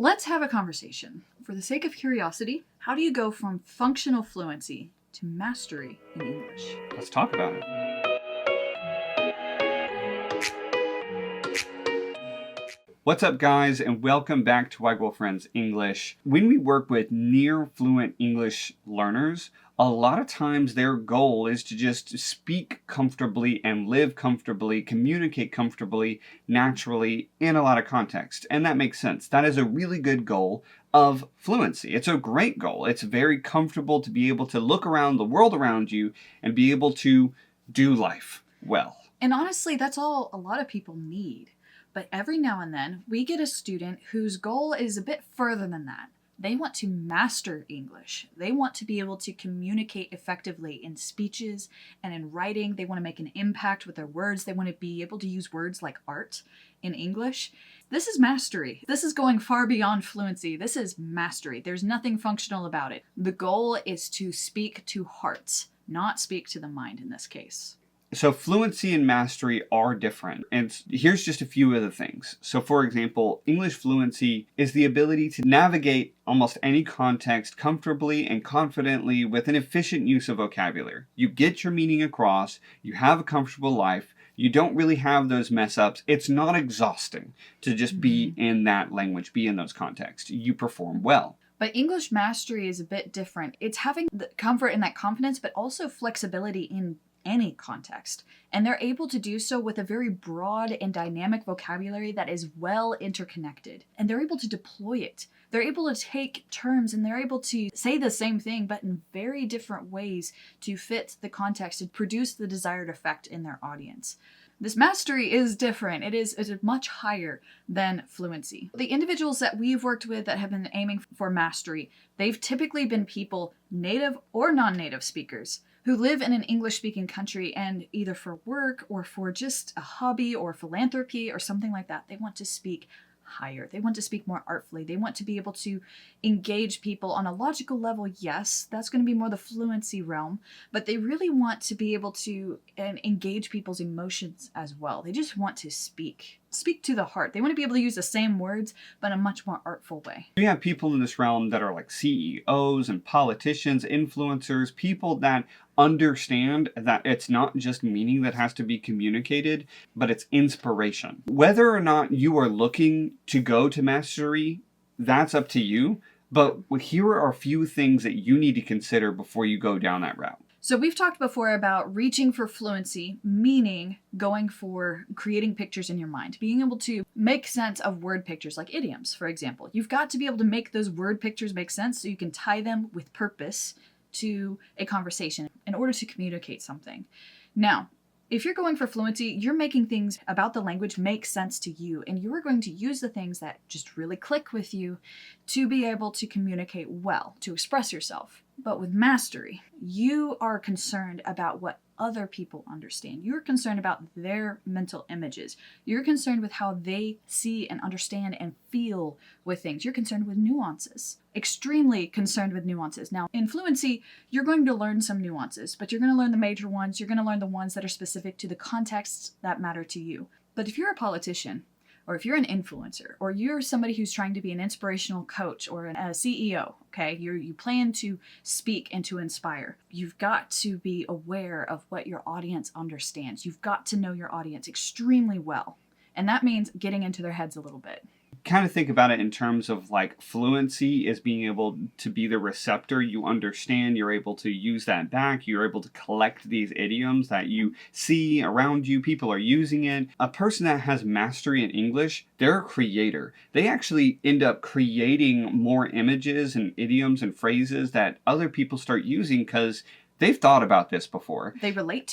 Let's have a conversation. For the sake of curiosity, how do you go from functional fluency to mastery in English? Let's talk about it. What's up, guys, and welcome back to WaiGuo Friends English. When we work with near-fluent English learners, a lot of times their goal is to just speak comfortably and live comfortably, communicate comfortably, naturally, in a lot of context. And that makes sense. That is a really good goal of fluency. It's a great goal. It's very comfortable to be able to look around the world around you and be able to do life well. And honestly, that's all a lot of people need. But every now and then, we get a student whose goal is a bit further than that. They want to master English. They want to be able to communicate effectively in speeches and in writing. They want to make an impact with their words. They want to be able to use words like art in English. This is mastery. This is going far beyond fluency. This is mastery. There's nothing functional about it. The goal is to speak to hearts, not speak to the mind in this case. So fluency and mastery are different, and here's just a few of the things. So for example, English fluency is the ability to navigate almost any context comfortably and confidently with an efficient use of vocabulary. You get your meaning across, you have a comfortable life, you don't really have those mess ups. It's not exhausting to just be in that language, be in those contexts. You perform well. But English mastery is a bit different. It's having the comfort and that confidence, but also flexibility in any context. And they're able to do so with a very broad and dynamic vocabulary that is well interconnected. And they're able to deploy it. They're able to take terms and they're able to say the same thing, but in very different ways to fit the context and produce the desired effect in their audience. This mastery is different. It is much higher than fluency. The individuals that we've worked with that have been aiming for mastery, they've typically been people, native or non-native speakers, who live in an English-speaking country and either for work or for just a hobby or philanthropy or something like that, they want to speak higher. They want to speak more artfully. They want to be able to engage people on a logical level. Yes, that's going to be more the fluency realm, but they really want to be able to engage people's emotions as well. They just want to speak to the heart. They want to be able to use the same words, but in a much more artful way. We have people in this realm that are like CEOs and politicians, influencers, people that understand that it's not just meaning that has to be communicated, but it's inspiration. Whether or not you are looking to go to mastery, that's up to you. But here are a few things that you need to consider before you go down that route. So we've talked before about reaching for fluency, meaning going for creating pictures in your mind, being able to make sense of word pictures like idioms, for example. You've got to be able to make those word pictures make sense so you can tie them with purpose to a conversation in order to communicate something. Now, if you're going for fluency, you're making things about the language make sense to you, and you are going to use the things that just really click with you to be able to communicate well, to express yourself. But with mastery, you are concerned about what other people understand. You're concerned about their mental images. You're concerned with how they see and understand and feel with things. You're concerned with nuances. Extremely concerned with nuances. Now, in fluency, you're going to learn some nuances, but you're going to learn the major ones. You're going to learn the ones that are specific to the contexts that matter to you. But if you're a politician, or if you're an influencer, or you're somebody who's trying to be an inspirational coach or a CEO, okay, you plan to speak and to inspire, you've got to be aware of what your audience understands. You've got to know your audience extremely well. And that means getting into their heads a little bit. Kind of think about it in terms of like fluency is being able to be the receptor. You understand, you're able to use that back. You're able to collect these idioms that you see around you. People are using it. A person that has mastery in English, they're a creator. They actually end up creating more images and idioms and phrases that other people start using because they've thought about this before. They relate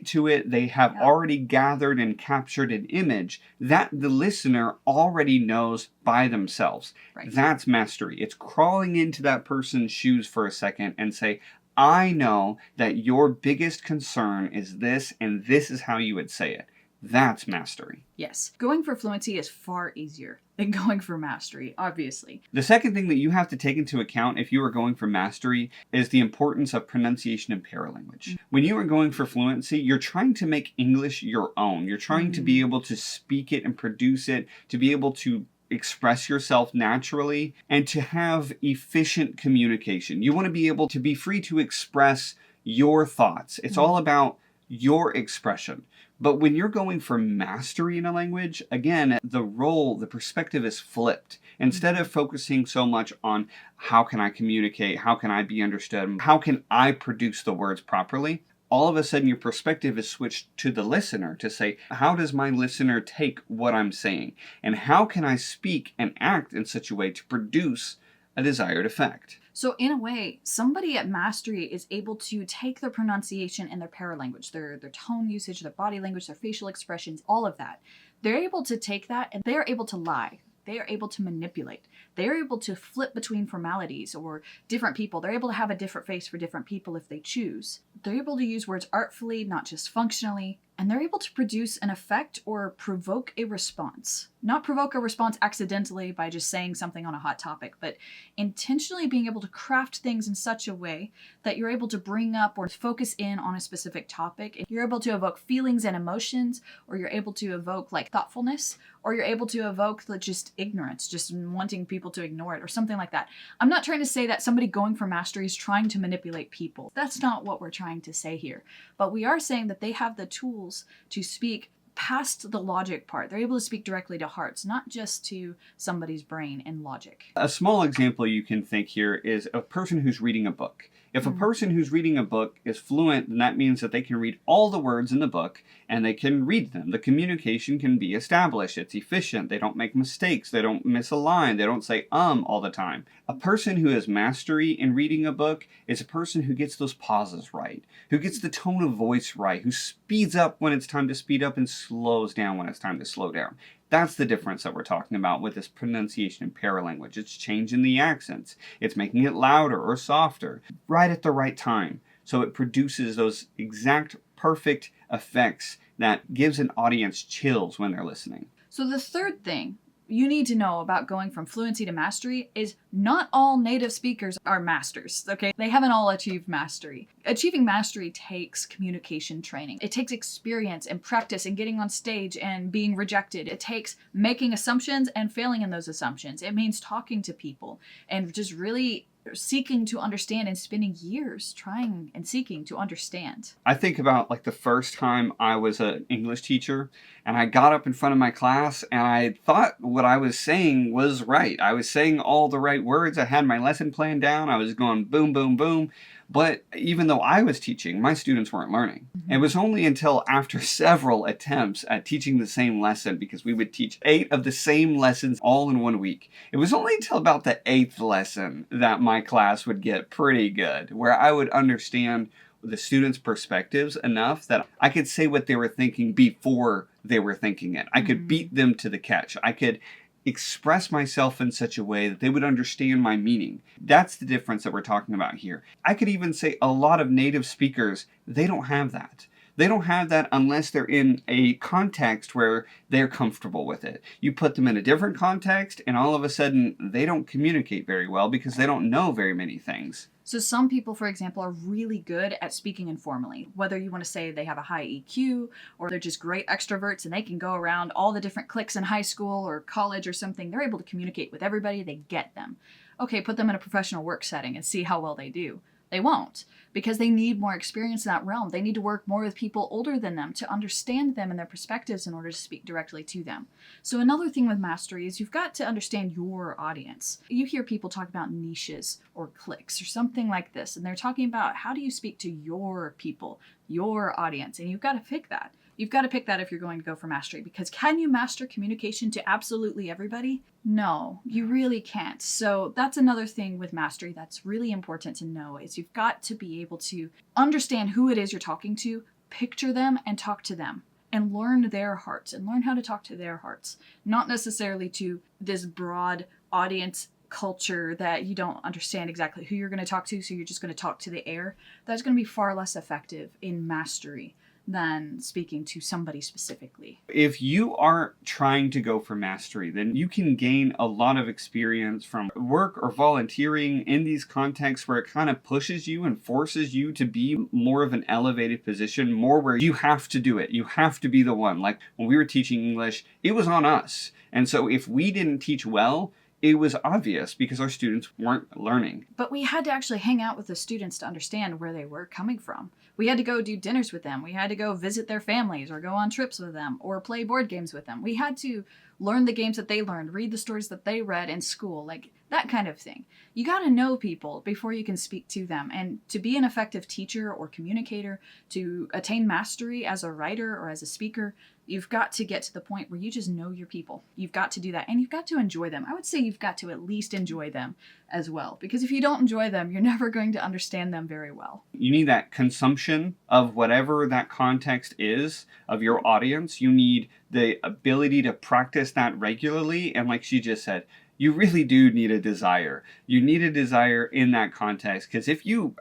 to it. They have already gathered and captured an image that the listener already knows by themselves. Right. That's mastery. It's crawling into that person's shoes for a second and say, I know that your biggest concern is this, and this is how you would say it. That's mastery. Yes. Going for fluency is far easier than going for mastery, obviously. The second thing that you have to take into account if you are going for mastery is the importance of pronunciation and paralanguage. When you are going for fluency, you're trying to make English your own. You're trying to be able to speak it and produce it, to be able to express yourself naturally and to have efficient communication. You want to be able to be free to express your thoughts. It's all about your expression. But when you're going for mastery in a language, again, the perspective is flipped. Instead of focusing so much on how can I communicate, how can I be understood, how can I produce the words properly, all of a sudden your perspective is switched to the listener to say, how does my listener take what I'm saying? And how can I speak and act in such a way to produce a desired effect? So in a way, somebody at mastery is able to take their pronunciation and their paralanguage, their tone usage, their body language, their facial expressions, all of that. They're able to take that and they're able to lie. They are able to manipulate. They're able to flip between formalities or different people. They're able to have a different face for different people if they choose. They're able to use words artfully, not just functionally. And they're able to produce an effect or provoke a response. Not provoke a response accidentally by just saying something on a hot topic, but intentionally being able to craft things in such a way that you're able to bring up or focus in on a specific topic. And you're able to evoke feelings and emotions, or you're able to evoke like thoughtfulness, or you're able to evoke just ignorance, just wanting people to ignore it or something like that. I'm not trying to say that somebody going for mastery is trying to manipulate people. That's not what we're trying to say here. But we are saying that they have the tools to speak past the logic part. They're able to speak directly to hearts, not just to somebody's brain and logic. A small example you can think here is a person who's reading a book. If a person who's reading a book is fluent, then that means that they can read all the words in the book and they can read them. The communication can be established. It's efficient. They don't make mistakes. They don't miss a line. They don't say all the time. A person who has mastery in reading a book is a person who gets those pauses right, who gets the tone of voice right, who speeds up when it's time to speed up and slows down when it's time to slow down. That's the difference that we're talking about with this pronunciation and paralanguage. It's changing the accents. It's making it louder or softer right at the right time. So it produces those exact perfect effects that gives an audience chills when they're listening. So the third thing you need to know about going from fluency to mastery is not all native speakers are masters, okay? They haven't all achieved mastery. Achieving mastery takes communication training. It takes experience and practice and getting on stage and being rejected. It takes making assumptions and failing in those assumptions. It means talking to people and just really seeking to understand and spending years trying and seeking to understand. I think about like the first time I was an English teacher and I got up in front of my class and I thought what I was saying was right. I was saying all the right words. I had my lesson plan down. I was going boom, boom, boom. But even though I was teaching, my students weren't learning. It was only until after several attempts at teaching the same lesson, because we would teach 8 of the same lessons all in 1 week. It was only until about the 8th lesson that my class would get pretty good, where I would understand the students' perspectives enough that I could say what they were thinking before they were thinking it. I could beat them to the catch. I could express myself in such a way that they would understand my meaning. That's the difference that we're talking about here. I could even say a lot of native speakers, they don't have that. They don't have that unless they're in a context where they're comfortable with it. You put them in a different context and all of a sudden they don't communicate very well because they don't know very many things. So some people, for example, are really good at speaking informally. Whether you want to say they have a high EQ or they're just great extroverts and they can go around all the different cliques in high school or college or something, they're able to communicate with everybody, they get them. Okay, put them in a professional work setting and see how well they do. They won't, because they need more experience in that realm. They need to work more with people older than them to understand them and their perspectives in order to speak directly to them. So another thing with mastery is you've got to understand your audience. You hear people talk about niches or cliques or something like this, and they're talking about how do you speak to your people, your audience, and you've got to pick that. You've got to pick that if you're going to go for mastery, because can you master communication to absolutely everybody? No, you really can't. So that's another thing with mastery that's really important to know is you've got to be able to understand who it is you're talking to, picture them and talk to them and learn their hearts and learn how to talk to their hearts, not necessarily to this broad audience culture that you don't understand exactly who you're going to talk to, so you're just going to talk to the air. That's going to be far less effective in mastery. than speaking to somebody specifically. If you are trying to go for mastery, then you can gain a lot of experience from work or volunteering in these contexts where it kind of pushes you and forces you to be more of an elevated position, more where you have to do it. You have to be the one. Like when we were teaching English, it was on us. And so if we didn't teach well, it was obvious because our students weren't learning. But we had to actually hang out with the students to understand where they were coming from. We had to go do dinners with them. We had to go visit their families or go on trips with them or play board games with them. We had to learn the games that they learned, read the stories that they read in school, like that kind of thing. You got to know people before you can speak to them. And to be an effective teacher or communicator, to attain mastery as a writer or as a speaker, you've got to get to the point where you just know your people. You've got to do that. And you've got to enjoy them. I would say you've got to at least enjoy them as well. Because if you don't enjoy them, you're never going to understand them very well. You need that consumption of whatever that context is of your audience. You need the ability to practice that regularly. And like she just said, you really do need a desire. You need a desire in that context. Because if you,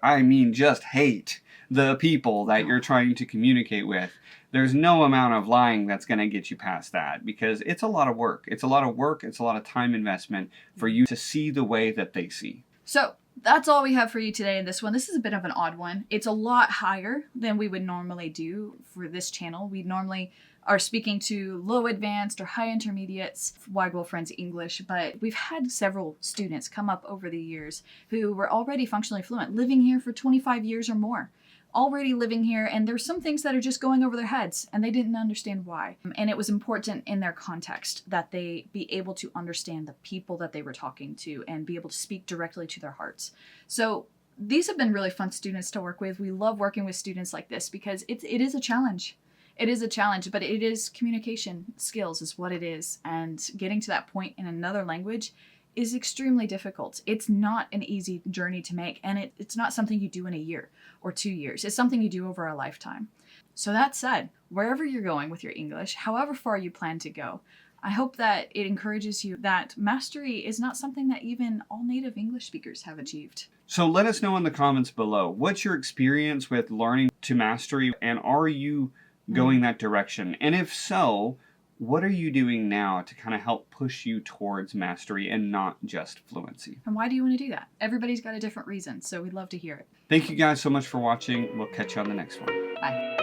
just hate the people that you're trying to communicate with, there's no amount of lying that's going to get you past that, because it's a lot of work. It's a lot of work. It's a lot of time investment for you to see the way that they see. So that's all we have for you today in this one. This is a bit of an odd one. It's a lot higher than we would normally do for this channel. We normally are speaking to low advanced or high intermediates, WaiGuo Friends English, but we've had several students come up over the years who were already functionally fluent, living here for 25 years or more. Already living here, and there's some things that are just going over their heads and they didn't understand why. And it was important in their context that they be able to understand the people that they were talking to and be able to speak directly to their hearts. So these have been really fun students to work with. We love working with students like this because it is a challenge. It is a challenge, but it is communication skills is what it is. And getting to that point in another language is extremely difficult. It's not an easy journey to make, and it's not something you do in a year or 2 years. It's something you do over a lifetime. So that said, wherever you're going with your English, however far you plan to go, I hope that it encourages you that mastery is not something that even all native English speakers have achieved. So let us know in the comments below, what's your experience with learning to mastery, and are you going that direction? And if so, what are you doing now to kind of help push you towards mastery and not just fluency? And why do you want to do that? Everybody's got a different reason, so we'd love to hear it. Thank you guys so much for watching. We'll catch you on the next one. Bye.